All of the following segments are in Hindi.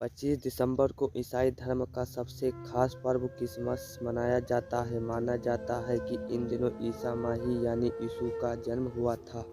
25 दिसंबर को ईसाई धर्म का सबसे खास पर्व क्रिसमस मनाया जाता है। माना जाता है कि इन दिनों ईसा मसीह यानी यीशु का जन्म हुआ था।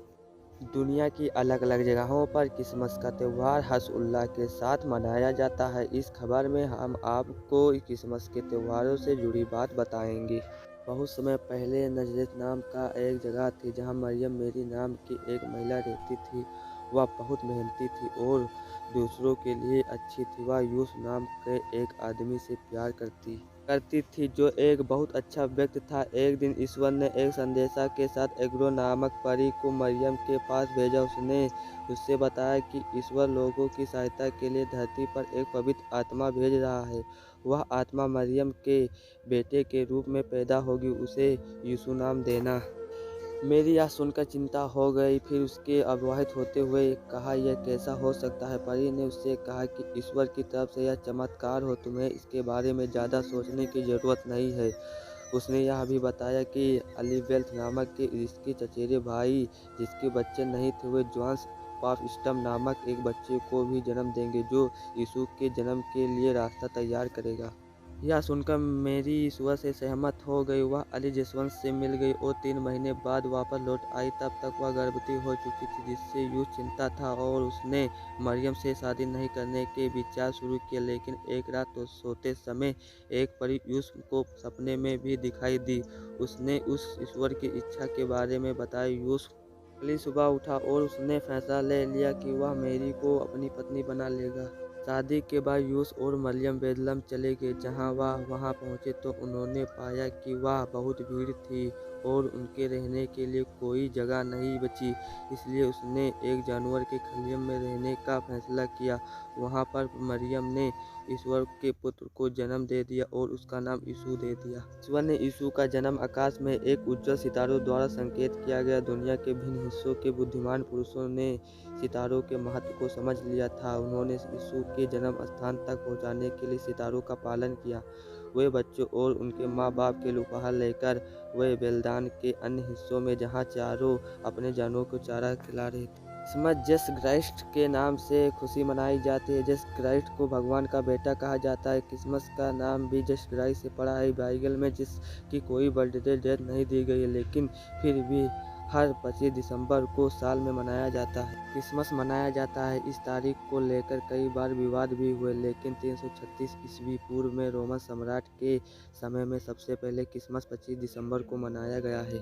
दुनिया की अलग-अलग जगहों पर क्रिसमस का त्यौहार हर्ष-उल्लास के साथ मनाया जाता है। इस खबर में हम आपको क्रिसमस के त्योहारों से जुड़ी बात बताएंगे। बहुत समय पहले नजरेत नाम का एक जगह थी जहां मरियम मेरी नाम की एक महिला रहती थी। वह बहुत मेहनती थी और दूसरों के लिए अच्छी थी। वह यूसुफ नाम के एक आदमी से प्यार करती थी जो एक बहुत अच्छा व्यक्ति था। एक दिन ईश्वर ने एक संदेशा के साथ एग्रो नामक परी को मरियम के पास भेजा। उसने उससे बताया कि ईश्वर लोगों की सहायता के लिए धरती पर एक पवित्र आत्मा भेज रहा है। वह आत्मा मरियम के बेटे के रूप में पैदा होगी, उसे यीशु नाम देना। मेरी यह सुनकर चिंता हो गई। फिर उसके अविवाहित होते हुए कहा, यह कैसा हो सकता है? परी ने उससे कहा कि ईश्वर की तरफ से यह चमत्कार हो, तुम्हें इसके बारे में ज़्यादा सोचने की ज़रूरत नहीं है। उसने यह भी बताया कि एलिज़ाबेथ नामक के इसके चचेरे भाई जिसके बच्चे नहीं थे, वे जॉन बाप्टिस्ट नामक एक बच्चे को भी जन्म देंगे जो यीशु के जन्म के लिए रास्ता तैयार करेगा। यह सुनकर मेरी ईश्वर से सहमत हो गई। वह एलिज़ाबेथ से मिल गई और 3 महीने बाद वापस लौट आई। तब तक वह गर्भवती हो चुकी थी, जिससे यूसुफ चिंता था और उसने मरियम से शादी नहीं करने के विचार शुरू किए। लेकिन एक रात तो सोते समय एक परी यूसुफ को सपने में भी दिखाई दी। उसने उस ईश्वर की इच्छा के बारे में बताया। यूसुफ अगली सुबह उठा और उसने फैसला ले लिया कि वह मेरी को अपनी पत्नी बना लेगा। शादी के बाद यूसुफ और मरियम बेथलेहम चले गए। जहाँ वह वहाँ पहुँचे तो उन्होंने पाया कि वहाँ बहुत भीड़ थी और उनके रहने के लिए कोई जगह नहीं बची। इसलिए उसने एक जानवर के खलिए में रहने का फैसला किया। वहाँ पर मरियम ने ईश्वर के पुत्र को जन्म दे दिया और उसका नाम यीशु दे दिया। ईश्वर ने यीशु का जन्म आकाश में एक उज्ज्वल सितारों द्वारा संकेत किया गया। दुनिया के भिन्न हिस्सों के बुद्धिमान पुरुषों ने सितारों के महत्व को समझ लिया था। उन्होंने यीशु के जन्म स्थान तक पहुंचाने के लिए सितारों का पालन किया। वे बच्चों और उनके माँ बाप के लिए उपहार लेकर वे बेलदान के अन्य हिस्सों में जहाँ चारों अपने जानवरों को चारा खिला रहे थे। क्रिसमस जीसस क्राइस्ट के नाम से खुशी मनाई जाती है। जीसस क्राइस्ट को भगवान का बेटा कहा जाता है। क्रिसमस का नाम भी जीसस क्राइस्ट से पड़ा है। बाइबल में जिसकी कोई बर्थडे डेट नहीं दी गई है, लेकिन फिर भी हर 25 दिसंबर को साल में मनाया जाता है। क्रिसमस मनाया जाता है। इस तारीख को लेकर कई बार विवाद भी हुए, लेकिन 336 ईस्वी पूर्व में रोमन सम्राट के समय में सबसे पहले क्रिसमस 25 दिसंबर को मनाया गया है।